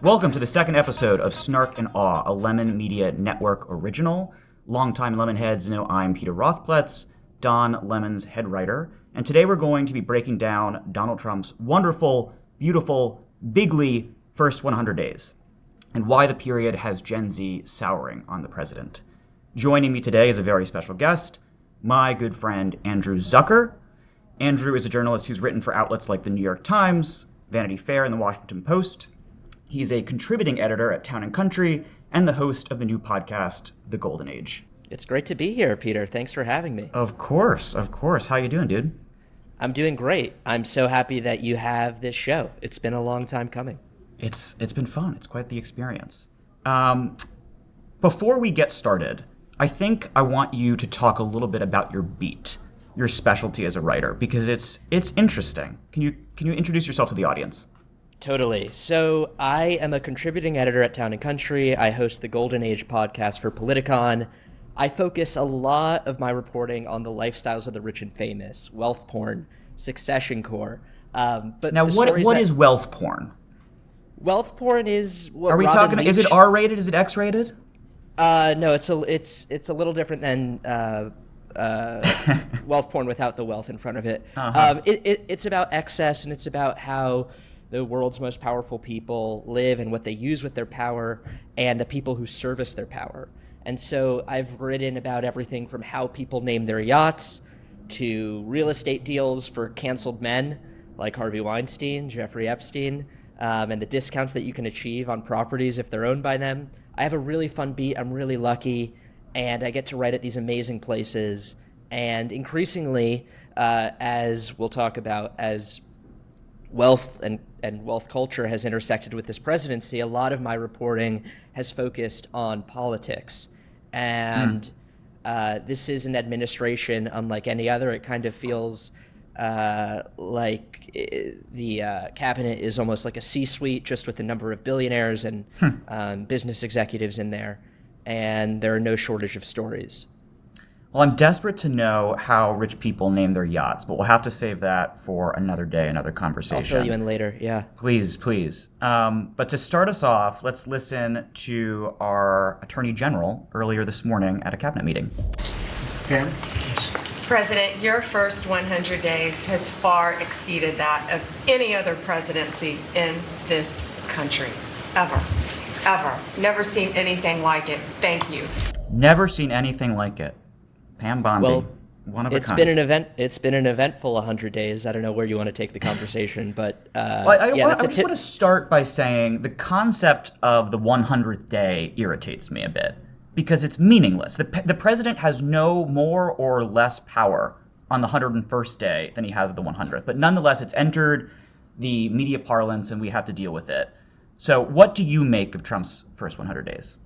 Welcome to the second episode of Snark Awe, a Lemon Media Network original. Longtime Lemonheads know I'm Peter Rothpletz, Don Lemon's head writer, and today we're going to be breaking down Donald Trump's wonderful, beautiful, bigly first 100 days, and why the period has Gen Z souring on the president. Joining me today is a very special guest, my good friend Andrew Zucker. Andrew is a journalist who's written for outlets like the New York Times, Vanity Fair, and the Washington Post. He's a contributing editor at Town & Country and the host of the new podcast, The Golden Age. It's great to be here, Peter. Thanks for having me. Of course. How you doing, dude? I'm doing great. I'm so happy that you have this show. It's been a long time coming. It's been fun. It's quite the experience. Before we get started, I think I want you to talk a little bit about your beat, your specialty as a writer, because it's interesting. Can you introduce yourself to the audience? Totally. So I am a contributing editor at Town & Country. I host the Golden Age podcast for Politicon. I focus a lot of my reporting on the lifestyles of the rich and famous, wealth porn, succession core. But now, what is wealth porn? Wealth porn is what are we Robin talking? Leach... Is it R-rated? Is it X-rated? No, it's a little different than wealth porn without the wealth in front of it. Uh-huh. It's about excess, and it's about how the world's most powerful people live and what they use with their power, and the people who service their power. And so I've written about everything from how people name their yachts to real estate deals for canceled men like Harvey Weinstein, Jeffrey Epstein, and the discounts that you can achieve on properties if they're owned by them. I have a really fun beat. I'm really lucky, and I get to write at these amazing places. And increasingly, as we'll talk about, as wealth and wealth culture has intersected with this presidency, a lot of my reporting has focused on politics. And this is an administration unlike any other. It kind of feels like the cabinet is almost like a C-suite, just with a number of billionaires and business executives in there. And there are no shortage of stories. Well, I'm desperate to know how rich people name their yachts, but we'll have to save that for another day, another conversation. I'll fill you in later, yeah. Please. But to start us off, let's listen to our Attorney General earlier this morning at a cabinet meeting. Pam? President, your first 100 days has far exceeded that of any other presidency in this country. Ever. Never seen anything like it. Thank you. Never seen anything like it. Pam Bondi, well, one of a it's kind. It's been an eventful 100 days. I don't know where you want to take the conversation, but I just want to start by saying the concept of the 100th day irritates me a bit because it's meaningless. The president has no more or less power on the 101st day than he has at the 100th, but nonetheless, it's entered the media parlance and we have to deal with it. So, what do you make of Trump's first 100 days?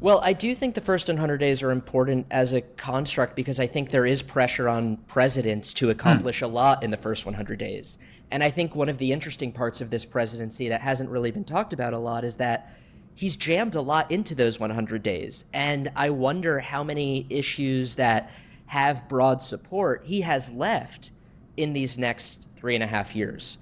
Well, I do think the first 100 days are important as a construct because I think there is pressure on presidents to accomplish a lot in the first 100 days. And I think one of the interesting parts of this presidency that hasn't really been talked about a lot is that he's jammed a lot into those 100 days. And I wonder how many issues that have broad support he has left in these next 3.5 years.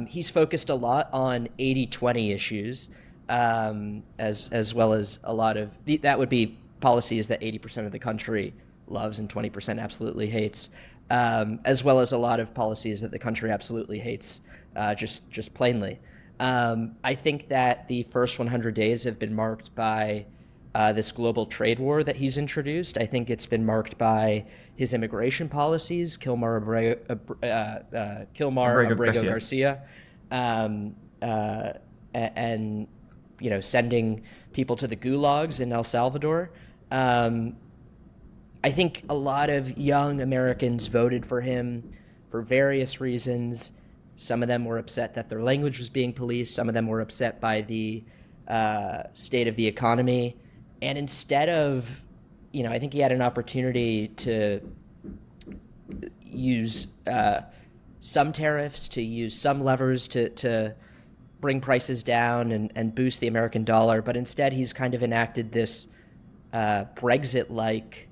He's focused a lot on 80-20 issues. As well as a lot of that would be policies that 80% of the country loves and 20% absolutely hates, as well as a lot of policies that the country absolutely hates, just plainly. I think that the first 100 days have been marked by this global trade war that he's introduced. I think it's been marked by his immigration policies, Kilmar Abrego Garcia, and sending people to the gulags in El Salvador. I think a lot of young Americans voted for him for various reasons. Some of them were upset that their language was being policed. Some of them were upset by the state of the economy. And instead of, I think he had an opportunity to use some tariffs, to use some levers to bring prices down and boost the American dollar, but instead he's kind of enacted this Brexit-like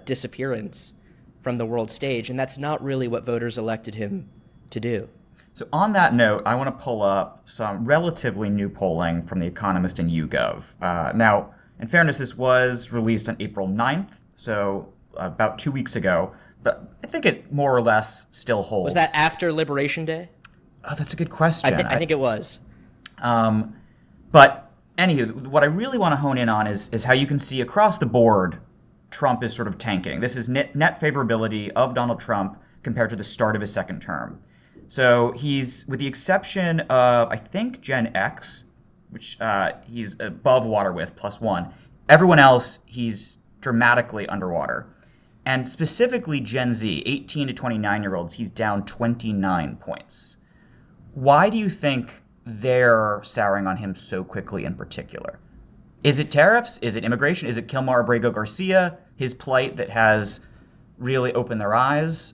disappearance from the world stage, and that's not really what voters elected him to do. So on that note, I want to pull up some relatively new polling from The Economist and YouGov. Now, in fairness, this was released on April 9th, so about 2 weeks ago, but I think it more or less still holds. Was that after Liberation Day? Oh, that's a good question. I think it was. But anywho, what I really want to hone in on is how you can see across the board Trump is sort of tanking. This is net favorability of Donald Trump compared to the start of his second term. So he's, with the exception of, I think, Gen X, which he's above water with, +1. Everyone else, he's dramatically underwater. And specifically Gen Z, 18 to 29-year-olds, he's down 29 points. Why do you think they're souring on him so quickly in particular? Is it tariffs? Is it immigration? Is it Kilmar Abrego Garcia, his plight that has really opened their eyes?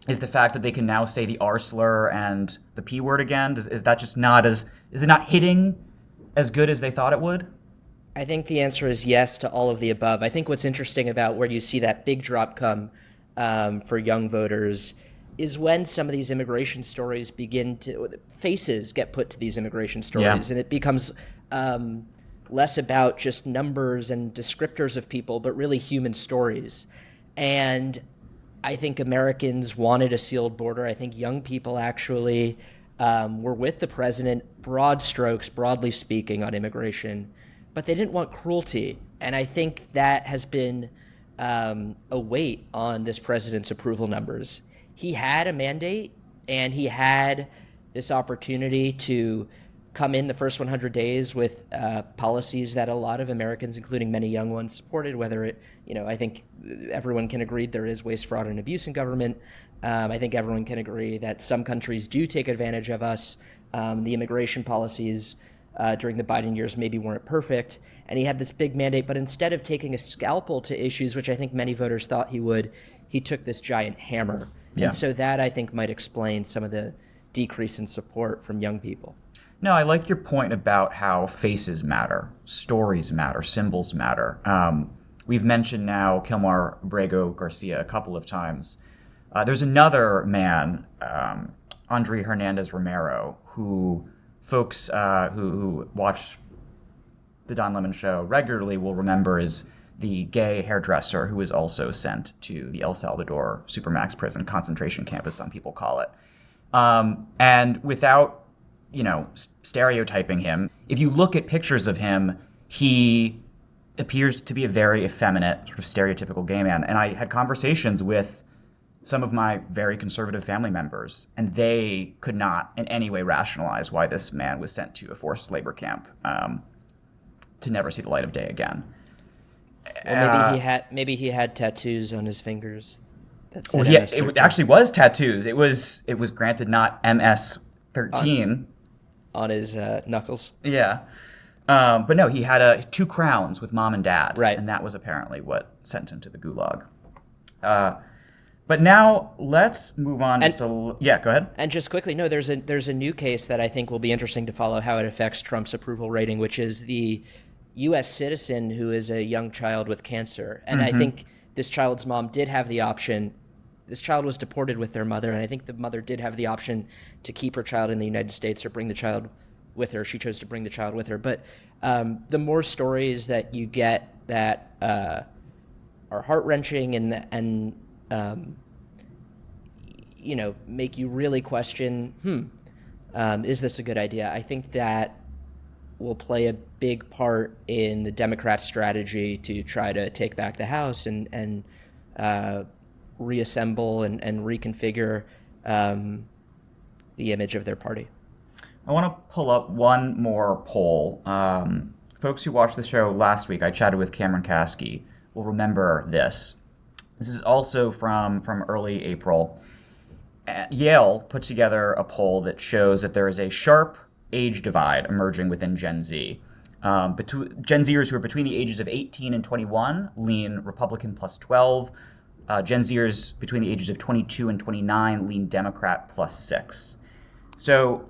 Is the fact that they can now say the R slur and the P word again? Is that just not is it not hitting as good as they thought it would? I think the answer is yes to all of the above. I think what's interesting about where you see that big drop come for young voters is when some of these immigration stories faces get put to these immigration stories, and it becomes less about just numbers and descriptors of people, but really human stories. And I think Americans wanted a sealed border. I think young people actually were with the president, broad strokes, broadly speaking, on immigration, but they didn't want cruelty. And I think that has been a weight on this president's approval numbers. He had a mandate, and he had this opportunity to come in the first 100 days with policies that a lot of Americans, including many young ones, supported, whether it, I think everyone can agree there is waste, fraud, and abuse in government. I think everyone can agree that some countries do take advantage of us. The immigration policies during the Biden years maybe weren't perfect, and he had this big mandate, but instead of taking a scalpel to issues, which I think many voters thought he would, he took this giant hammer. Yeah. And so that, I think, might explain some of the decrease in support from young people. No, I like your point about how faces matter, stories matter, symbols matter. We've mentioned now Kilmar Abrego Garcia a couple of times. There's another man, Andre Hernandez Romero, who folks who watch the Don Lemon Show regularly will remember is the gay hairdresser who was also sent to the El Salvador Supermax prison, concentration camp, as some people call it. And without, stereotyping him, if you look at pictures of him, he appears to be a very effeminate, sort of stereotypical gay man. And I had conversations with some of my very conservative family members, and they could not in any way rationalize why this man was sent to a forced labor camp to never see the light of day again. Well, maybe he had tattoos on his fingers. It actually was tattoos. It was granted not MS-13 on his knuckles. Yeah, but no, he had 2 crowns with mom and dad, right? And that was apparently what sent him to the gulag. But now let's move on. Go ahead. And just quickly, there's a new case that I think will be interesting to follow how it affects Trump's approval rating, which is the U.S. citizen who is a young child with cancer. And I think this child's mom did have the option. This child was deported with their mother, and I think the mother did have the option to keep her child in the United States or bring the child with her. She chose to bring the child with her. But the more stories that you get that are heart-wrenching and make you really question, is this a good idea? I think that will play a big part in the Democrats' strategy to try to take back the House and reassemble and reconfigure the image of their party. I want to pull up one more poll. Folks who watched the show last week, I chatted with Cameron Kasky, will remember this. This is also from early April. Yale put together a poll that shows that there is a sharp age divide emerging within Gen Z. Gen Zers who are between the ages of 18 and 21 lean Republican +12. Gen Zers between the ages of 22 and 29 lean Democrat +6. So,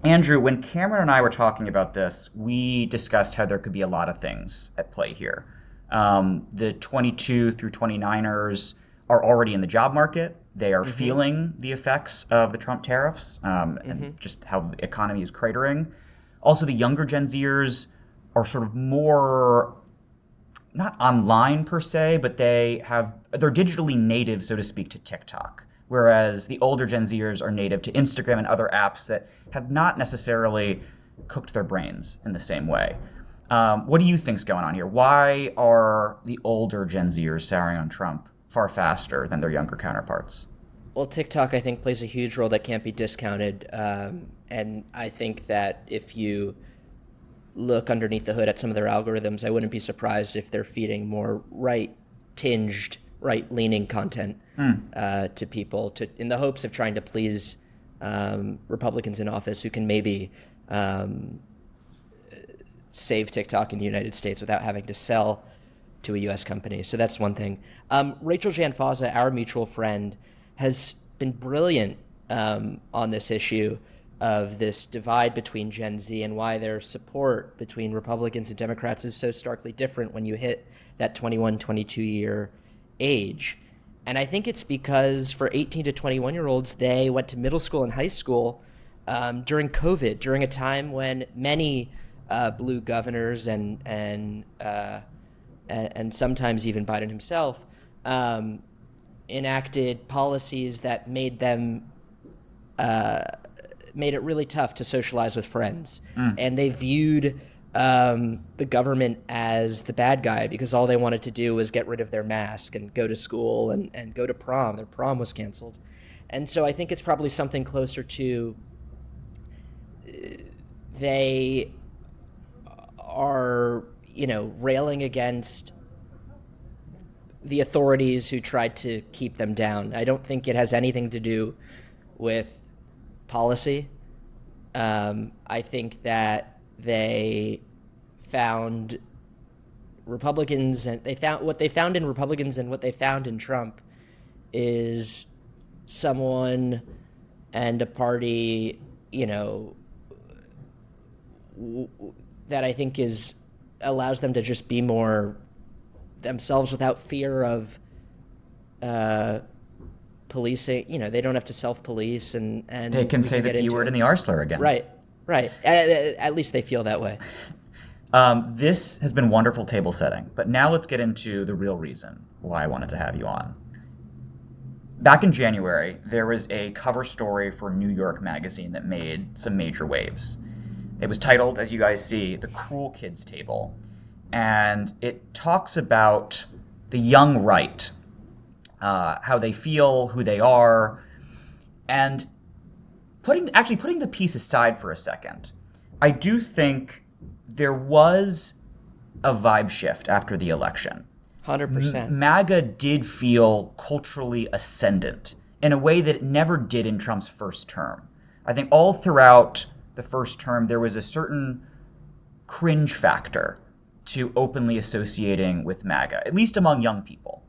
Andrew, when Cameron and I were talking about this, we discussed how there could be a lot of things at play here. The 22 through 29ers are already in the job market. They are feeling the effects of the Trump tariffs and just how the economy is cratering. Also, the younger Gen Zers are sort of more, not online per se, but they're digitally native, so to speak, to TikTok. Whereas the older Gen Zers are native to Instagram and other apps that have not necessarily cooked their brains in the same way. What do you think's going on here? Why are the older Gen Zers souring on Trump far faster than their younger counterparts? Well, TikTok, I think, plays a huge role that can't be discounted. And I think that if you look underneath the hood at some of their algorithms, I wouldn't be surprised if they're feeding more right-tinged, right-leaning content to people in the hopes of trying to please Republicans in office who can maybe save TikTok in the United States without having to sell to a U.S. company. So that's one thing. Rachel Janfazza, our mutual friend, has been brilliant on this issue of this divide between Gen Z and why their support between Republicans and Democrats is so starkly different when you hit that 21, 22-year age. And I think it's because for 18 to 21-year-olds, they went to middle school and high school during COVID, during a time when many blue governors and sometimes even Biden himself enacted policies that made it really tough to socialize with friends. And they viewed the government as the bad guy because all they wanted to do was get rid of their mask and go to school and go to prom. Their prom was canceled. And so I think it's probably something closer to they are, railing against the authorities who tried to keep them down. I don't think it has anything to do with policy. I think that they found Republicans and what they found in Republicans and what they found in Trump is someone and a party, that I think allows them to just be more themselves without fear of policing. They don't have to self-police and they can say the P word and the R slur again. Right. At least they feel that way. This has been wonderful table setting, but now let's get into the real reason why I wanted to have you on. Back in January, there was a cover story for New York Magazine that made some major waves. It was titled, as you guys see, The Cruel Kids Table. And it talks about the young right, how they feel, who they are. And putting the piece aside for a second, I do think there was a vibe shift after the election. 100%. MAGA did feel culturally ascendant in a way that it never did in Trump's first term. I think all throughout the first term, there was a certain cringe factor to openly associating with MAGA, at least among young people.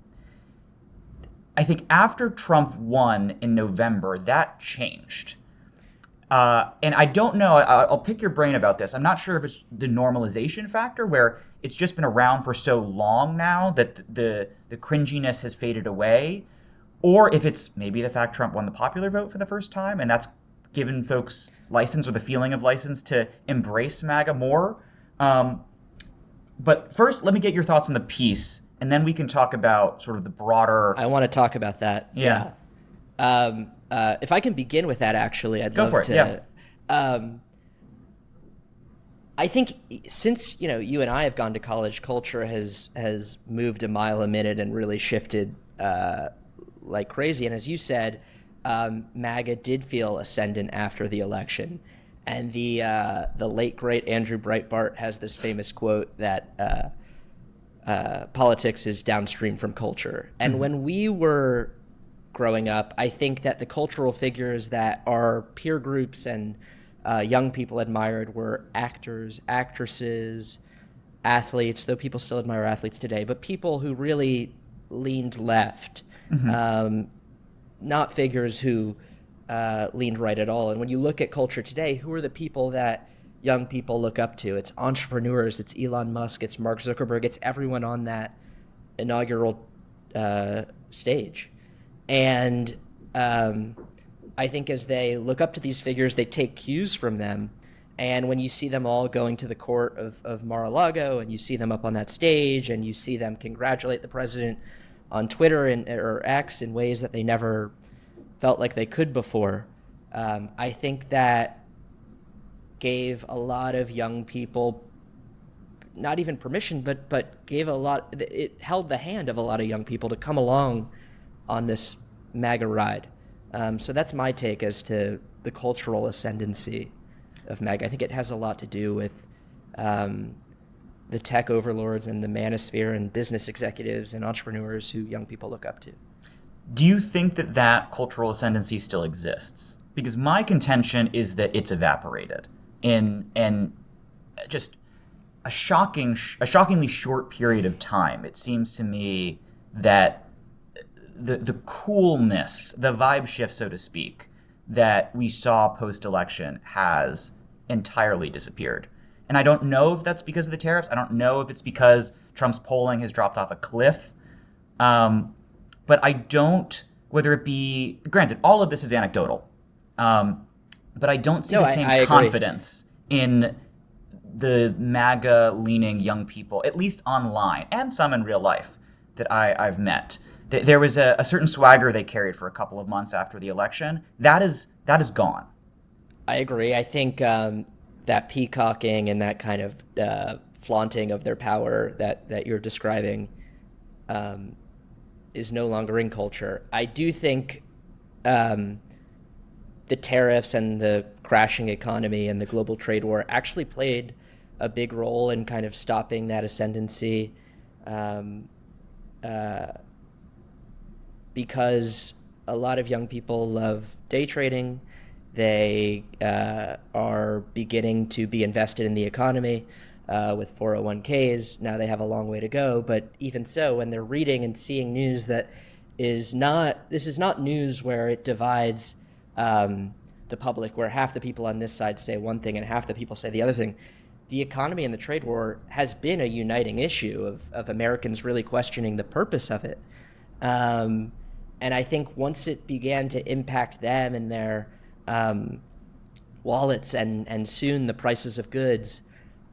I think after Trump won in November, that changed. And I don't know, I'll pick your brain about this. I'm not sure if it's the normalization factor where it's just been around for so long now that the cringiness has faded away, or if it's maybe the fact Trump won the popular vote for the first time and that's given folks license or the feeling of license to embrace MAGA more. But first, let me get your thoughts on the piece, and then we can talk about sort of the broader... I want to talk about that. Yeah. If I can begin with that, actually, I'd love to. Go for it, yeah. I think since, you and I have gone to college, culture has moved a mile a minute and really shifted like crazy. And as you said, MAGA did feel ascendant after the election. And the late, great Andrew Breitbart has this famous quote that politics is downstream from culture. And when we were growing up, I think that the cultural figures that our peer groups and young people admired were actors, actresses, athletes, though people still admire athletes today, but people who really leaned left, not figures who leaned right at all. And when you look at culture today, who are the people that young people look up to? It's entrepreneurs, it's Elon Musk, it's Mark Zuckerberg, it's everyone on that inaugural stage. And I think as they look up to these figures, they take cues from them. And when you see them all going to the court of Mar-a-Lago, and you see them up on that stage, and you see them congratulate the president on Twitter or X in ways that they never felt like they could before, I think that gave a lot of young people not even permission, but gave it held the hand of a lot of young people to come along on this MAGA ride. So that's my take as to the cultural ascendancy of MAGA. I think it has a lot to do with the tech overlords and the manosphere and business executives and entrepreneurs who young people look up to. Do you think that that cultural ascendancy still exists? Because my contention is that it's evaporated in just a shockingly short period of time. It seems to me that the coolness, the vibe shift, so to speak, that we saw post-election has entirely disappeared. And I don't know if that's because of the tariffs. I don't know if it's because Trump's polling has dropped off a cliff. But I don't, whether it be, granted, all of this is anecdotal, but I don't see the same confidence in the MAGA-leaning young people, at least online, and some in real life, that I've met. There was a certain swagger they carried for a couple of months after the election. That is gone. I agree. I think that peacocking and that kind of flaunting of their power that you're describing is no longer in culture. I do think the tariffs and the crashing economy and the global trade war actually played a big role in kind of stopping that ascendancy, because a lot of young people love day trading. They are beginning to be invested in the economy with 401ks. Now they have a long way to go, but even so, when they're reading and seeing news this is not news where it divides the public, where half the people on this side say one thing and half the people say the other thing. The economy and the trade war has been a uniting issue of Americans really questioning the purpose of it. And I think once it began to impact them and their wallets and soon the prices of goods,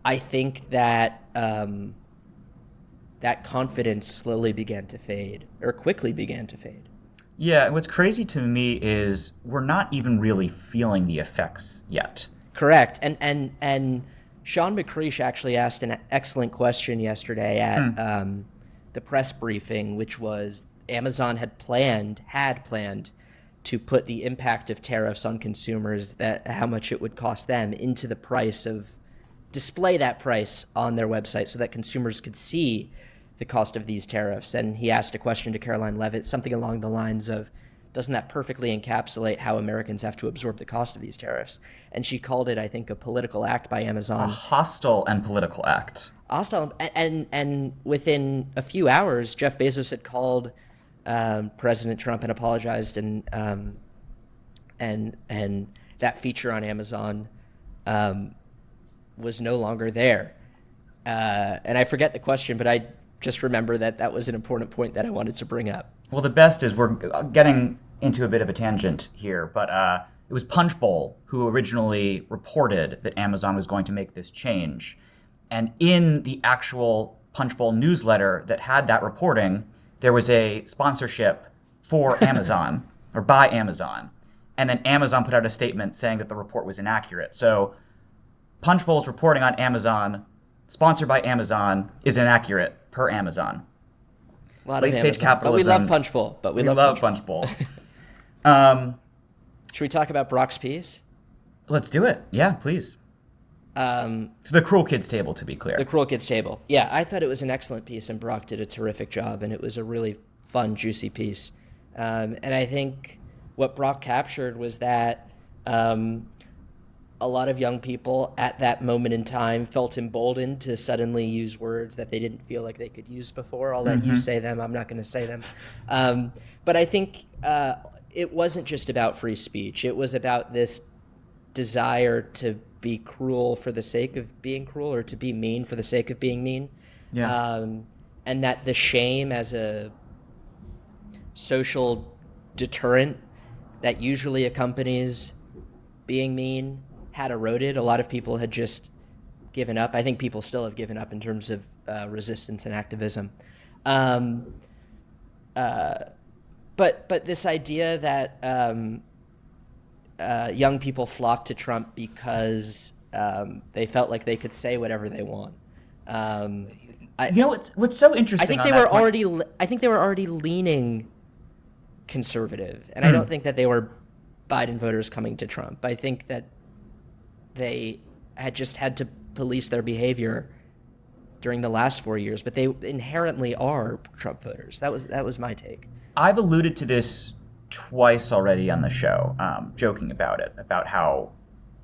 I think that that confidence slowly began to fade, or quickly began to fade. Yeah, what's crazy to me is we're not even really feeling the effects yet. Correct. And Sean McCreesh actually asked an excellent question yesterday at the press briefing, which was Amazon had planned to put the impact of tariffs on consumers, that how much it would cost them, into the price of, display that price on their website so that consumers could see the cost of these tariffs. And he asked a question to Caroline Levitt, something along the lines of, doesn't that perfectly encapsulate how Americans have to absorb the cost of these tariffs? And she called it, I think, a political act by Amazon. A hostile and political act. Hostile, and within a few hours, Jeff Bezos had called President Trump and apologized, and that feature on Amazon was no longer there. And I forget the question, but I just remember that was an important point that I wanted to bring up. Well, the best is we're getting into a bit of a tangent here, but it was Punchbowl who originally reported that Amazon was going to make this change. And in the actual Punchbowl newsletter that had that reporting, there was a sponsorship for Amazon, or by Amazon. And then Amazon put out a statement saying that the report was inaccurate. So Punchbowl's reporting on Amazon, sponsored by Amazon, is inaccurate per Amazon. Late stage capitalism. But we love Punchbowl. We love Punchbowl. Should we talk about Brock's piece? Let's do it. Yeah, please. The Cruel Kids Table, to be clear. The Cruel Kids Table. Yeah, I thought it was an excellent piece, and Brock did a terrific job, and it was a really fun, juicy piece. And I think what Brock captured was that a lot of young people at that moment in time felt emboldened to suddenly use words that they didn't feel like they could use before. I'll let you say them. I'm not going to say them. But I think it wasn't just about free speech. It was about this desire to be cruel for the sake of being cruel, or to be mean for the sake of being mean. Yeah. And that the shame as a social deterrent that usually accompanies being mean had eroded. A lot of people had just given up. I think people still have given up in terms of resistance and activism. But this idea that young people flock to Trump because they felt like they could say whatever they want. What's so interesting? I think they were already leaning conservative, and I don't think that they were Biden voters coming to Trump. I think that they had just had to police their behavior during the last 4 years, but they inherently are Trump voters. That was my take. I've alluded to this twice already on the show, joking about it, about how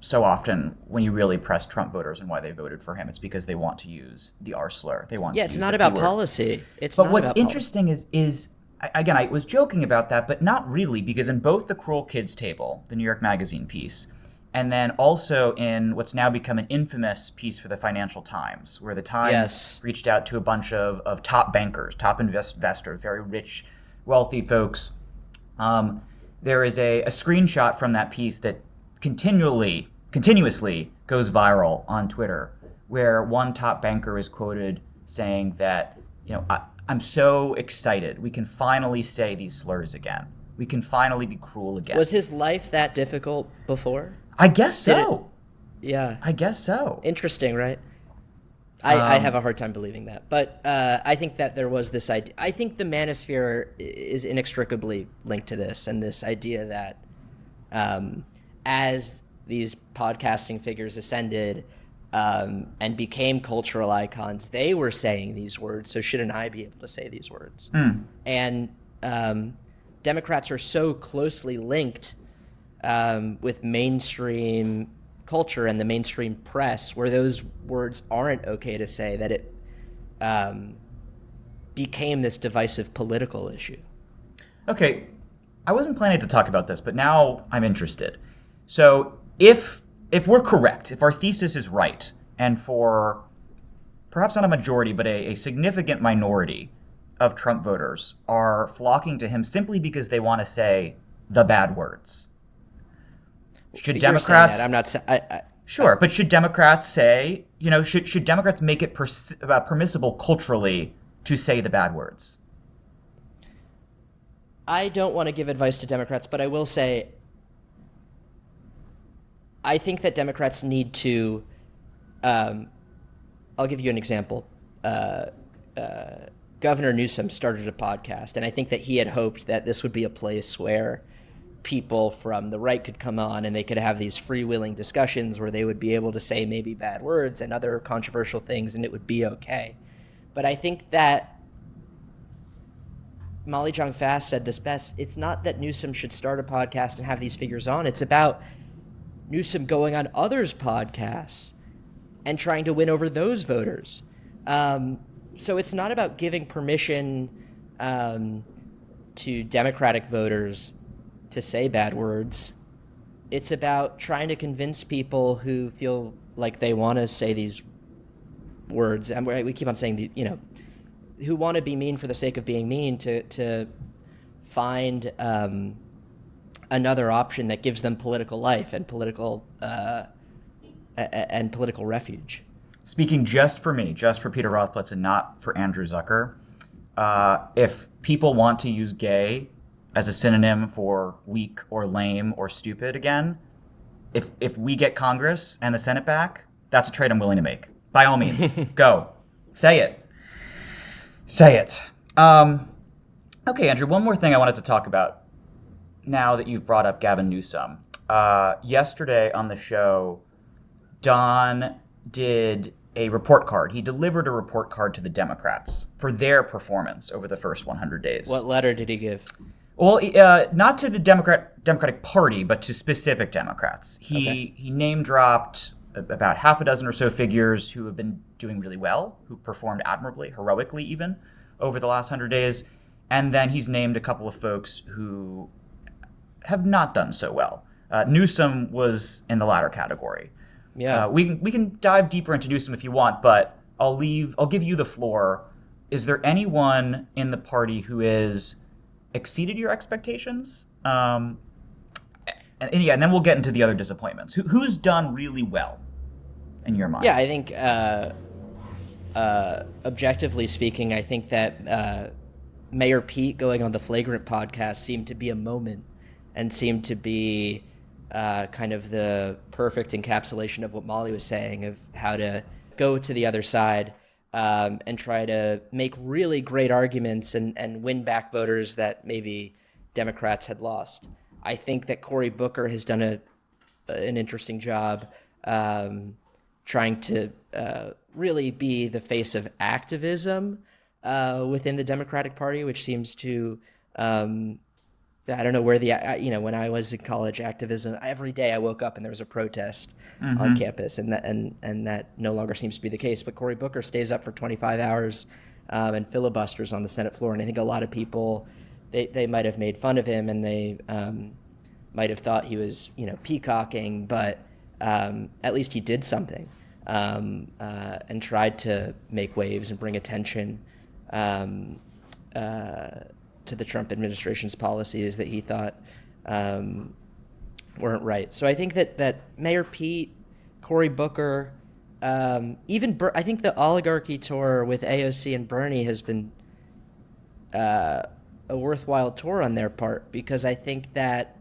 so often when you really press Trump voters and why they voted for him, it's because they want to use the R slur. They want. Yeah, to it's use not the about P word. policy. But what's interesting is again, I was joking about that, but not really, because in both the Cruel Kids table, the New York Magazine piece, and then also in what's now become an infamous piece for the Financial Times, where the Times reached out to a bunch of top bankers, top investors, very rich, wealthy folks. There is a screenshot from that piece that continuously goes viral on Twitter, where one top banker is quoted saying that, I'm so excited. We can finally say these slurs again. We can finally be cruel again. Was his life that difficult before? I guess so. Yeah. I guess so. Interesting, right? I have a hard time believing that. But I think that there was this idea. I think the manosphere is inextricably linked to this, and this idea that as these podcasting figures ascended and became cultural icons, they were saying these words, so shouldn't I be able to say these words? And Democrats are so closely linked with mainstream culture and the mainstream press, where those words aren't okay to say, that it became this divisive political issue. Okay, I wasn't planning to talk about this, but now I'm interested. So if we're correct, if our thesis is right, and for perhaps not a majority, but a significant minority of Trump voters are flocking to him simply because they want to say the bad words, should Democrats? I'm not. Sure, but should Democrats say, should Democrats make it permissible culturally to say the bad words? I don't want to give advice to Democrats, but I will say I think that Democrats need to. I'll give you an example. Governor Newsom started a podcast, and I think that he had hoped that this would be a place where people from the right could come on and they could have these freewheeling discussions where they would be able to say maybe bad words and other controversial things, and it would be okay. But I think that Molly Jong-Fast said this best. It's not that Newsom should start a podcast and have these figures on. It's about Newsom going on others' podcasts and trying to win over those voters. So it's not about giving permission to Democratic voters to say bad words. It's about trying to convince people who feel like they want to say these words, and we keep on saying, who want to be mean for the sake of being mean, to find another option that gives them political life and political refuge. Speaking just for me, just for Peter Rothpletz and not for Andrew Zucker, if people want to use gay as a synonym for weak or lame or stupid again, if we get Congress and the Senate back, that's a trade I'm willing to make. By all means, go. Say it. Say it. Okay, Andrew, one more thing I wanted to talk about now that you've brought up Gavin Newsom. Yesterday on the show, Don did a report card. He delivered a report card to the Democrats for their performance over the first 100 days. What letter did he give? Well, not to the Democratic Party, but to specific Democrats. He name-dropped about half a dozen or so figures who have been doing really well, who performed admirably, heroically even, over the last 100 days. And then he's named a couple of folks who have not done so well. Newsom was in the latter category. Yeah. We can dive deeper into Newsom if you want, but I'll give you the floor. Is there anyone in the party who is exceeded your expectations? And then we'll get into the other disappointments. Who's done really well in your mind? Yeah, I think objectively speaking, I think that Mayor Pete going on the Flagrant podcast seemed to be a moment and seemed to be kind of the perfect encapsulation of what Molly was saying, of how to go to the other side and try to make really great arguments and win back voters that maybe Democrats had lost. I think that Cory Booker has done an interesting job trying to really be the face of activism within the Democratic Party, which seems to, I don't know where when I was in college, activism, every day I woke up and there was a protest on campus, and that no longer seems to be the case. But Cory Booker stays up for 25 hours and filibusters on the Senate floor, and I think a lot of people, they might have made fun of him, and they might have thought he was, peacocking, but at least he did something and tried to make waves and bring attention to the Trump administration's policies that he thought weren't right. So I think that Mayor Pete, Cory Booker, I think the oligarchy tour with AOC and Bernie has been a worthwhile tour on their part, because I think that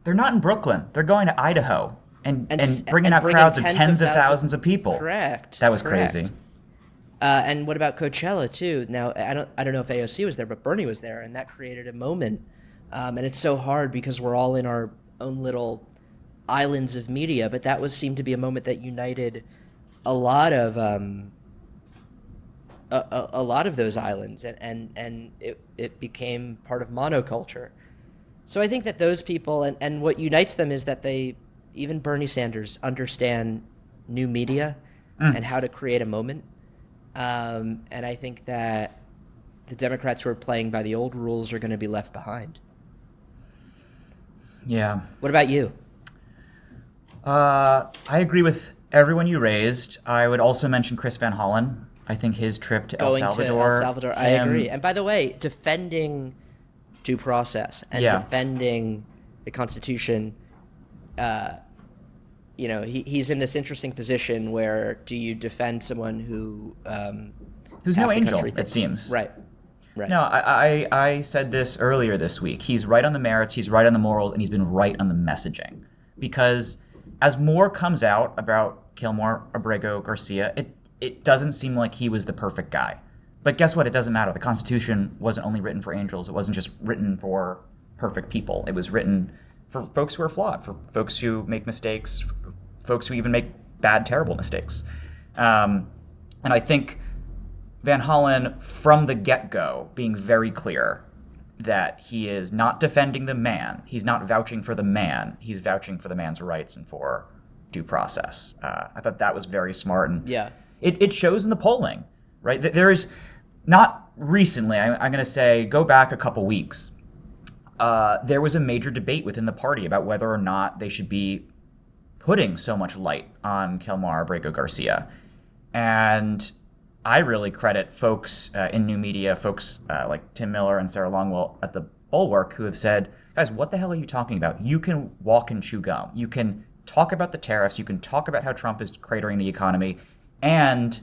they're not in Brooklyn. They're going to Idaho and bringing out crowds of tens of thousands of people. Correct. That was crazy. And what about Coachella too? Now I don't know if AOC was there, but Bernie was there, and that created a moment. And it's so hard because we're all in our own little islands of media, but that seemed to be a moment that united a lot of those islands, and it became part of monoculture. So I think that those people, and what unites them is that even Bernie Sanders, understand new media and how to create a moment. And I think that the Democrats who are playing by the old rules are going to be left behind. Yeah. What about you? I agree with everyone you raised. I would also mention Chris Van Hollen. I think his trip to El Salvador. I agree. And by the way, defending due process and defending the Constitution, he's in this interesting position where, do you defend someone who's no angel, it seems. Right. No, I said this earlier this week. He's right on the merits, he's right on the morals, and he's been right on the messaging. Because as more comes out about Kilmore Abrego Garcia, it doesn't seem like he was the perfect guy. But guess what? It doesn't matter. The Constitution wasn't only written for angels. It wasn't just written for perfect people. It was written for folks who are flawed, for folks who make mistakes, folks who even make bad, terrible mistakes. And I think Van Hollen, from the get-go, being very clear that he is not defending the man. He's not vouching for the man. He's vouching for the man's rights and for due process. I thought that was very smart. And it shows in the polling, right? There is, not recently, I'm going to say, go back a couple weeks. There was a major debate within the party about whether or not they should be putting so much light on Kilmore Abrego Garcia. And I really credit folks in new media, folks like Tim Miller and Sarah Longwell at the Bulwark, who have said, guys, what the hell are you talking about? You can walk and chew gum. You can talk about the tariffs. You can talk about how Trump is cratering the economy and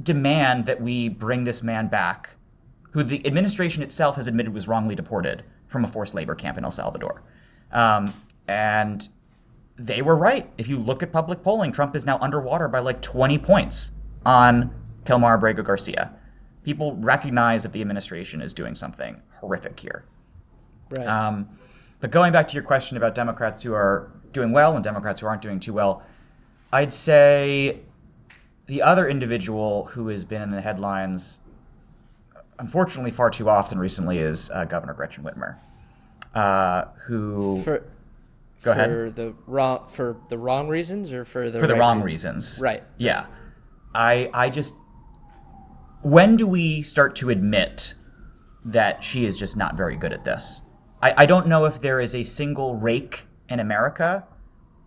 demand that we bring this man back, who the administration itself has admitted was wrongly deported from a forced labor camp in El Salvador. And they were right. If you look at public polling, Trump is now underwater by like 20 points on Kilmore Abrego Garcia. People recognize that the administration is doing something horrific here. Right. But going back to your question about Democrats who are doing well and Democrats who aren't doing too well, I'd say the other individual who has been in the headlines, unfortunately far too often recently, is Governor Gretchen Whitmer, who... Go ahead. For the wrong reasons, or for the for the right wrong reasons? Right. Yeah. I just, when do we start to admit that she is just not very good at this? I don't know if there is a single rake in America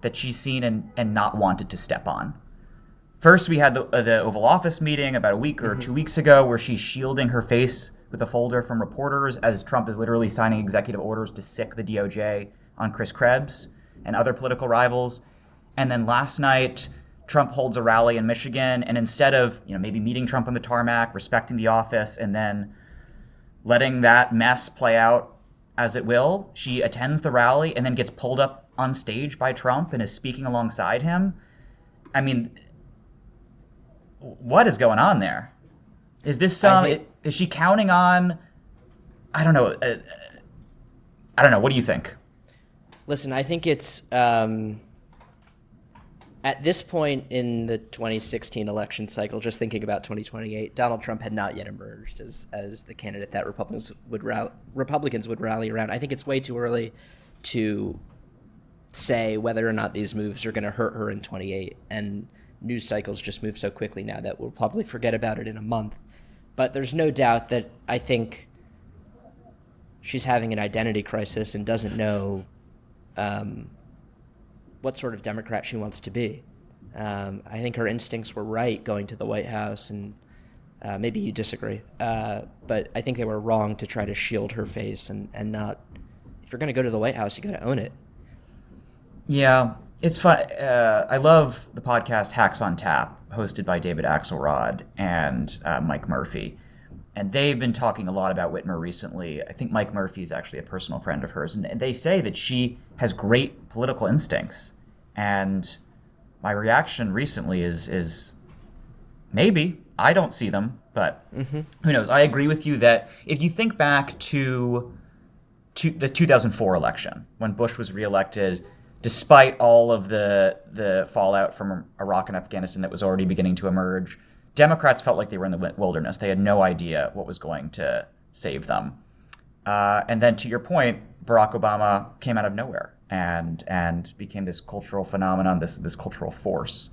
that she's seen and not wanted to step on. First, we had the Oval Office meeting about a week or 2 weeks ago where she's shielding her face with a folder from reporters as Trump is literally signing executive orders to sic the DOJ on Chris Krebs and other political rivals. And then last night, Trump holds a rally in Michigan, and instead of maybe meeting Trump on the tarmac, respecting the office, and then letting that mess play out as it will, she attends the rally and then gets pulled up on stage by Trump and is speaking alongside him. I mean, what is going on there? Is this is she counting on? I don't know. I don't know. What do you think? Listen, I think it's at this point in the 2016 election cycle, just thinking about 2028, Donald Trump had not yet emerged as the candidate that Republicans would rally around. I think it's way too early to say whether or not these moves are going to hurt her in 28. And news cycles just move so quickly now that we'll probably forget about it in a month. But there's no doubt that I think she's having an identity crisis and doesn't know what sort of Democrat she wants to be. I think her instincts were right going to the White House, and maybe you disagree, but I think they were wrong to try to shield her face and not. If you're going to go to the White House, you got to own it. Yeah, it's fun. I love the podcast Hacks on Tap, hosted by David Axelrod and Mike Murphy. And they've been talking a lot about Whitmer recently. I think Mike Murphy is actually a personal friend of hers. And they say that she has great political instincts. And my reaction recently is maybe. I don't see them, but who knows? I agree with you that if you think back to the 2004 election, when Bush was reelected, despite all of the fallout from Iraq and Afghanistan that was already beginning to emerge, Democrats felt like they were in the wilderness. They had no idea what was going to save them. And then to your point, Barack Obama came out of nowhere and became this cultural phenomenon, this cultural force.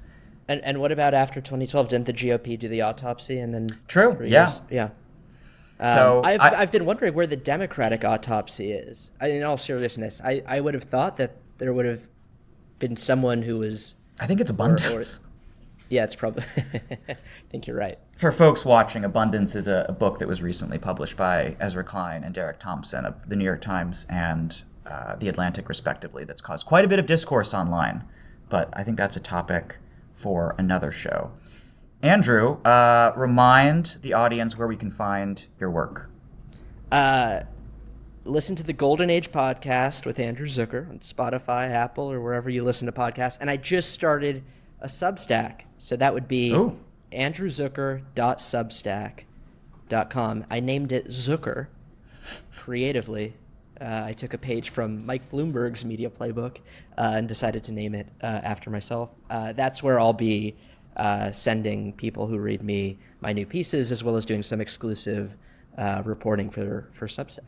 And what about after 2012? Didn't the GOP do the autopsy and then? True. Yeah. Yeah. So I've been wondering where the Democratic autopsy is. In all seriousness, I would have thought that there would have been someone who was. I think it's Abundance. Yeah, it's probably. I think you're right. For folks watching, Abundance is a book that was recently published by Ezra Klein and Derek Thompson of the New York Times and The Atlantic, respectively, that's caused quite a bit of discourse online. But I think that's a topic for another show. Andrew, remind the audience where we can find your work. Listen to the Golden Age podcast with Andrew Zucker on Spotify, Apple, or wherever you listen to podcasts. And I just started a Substack. So that would be andrewzucker.substack.com. I named it Zucker creatively. I took a page from Mike Bloomberg's media playbook and decided to name it after myself. That's where I'll be sending people who read me my new pieces, as well as doing some exclusive reporting for Substack.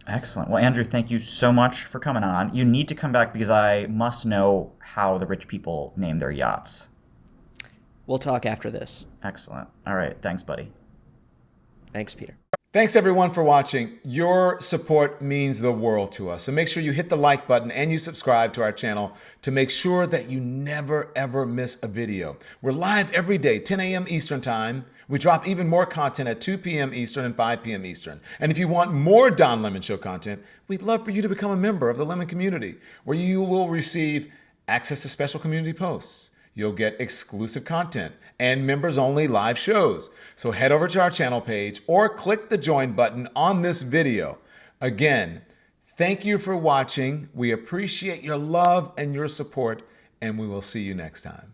Excellent. Well, Andrew, thank you so much for coming on. You need to come back because I must know how the rich people name their yachts. We'll talk after this. Excellent. All right. Thanks, buddy. Thanks, Peter. Thanks, everyone, for watching. Your support means the world to us. So make sure you hit the like button and you subscribe to our channel to make sure that you never, ever miss a video. We're live every day, 10 a.m. Eastern Time. We drop even more content at 2 p.m. Eastern and 5 p.m. Eastern. And if you want more Don Lemon Show content, we'd love for you to become a member of the Lemon community, where you will receive access to special community posts. You'll get exclusive content and members-only live shows. So head over to our channel page or click the join button on this video. Again, thank you for watching. We appreciate your love and your support, and we will see you next time.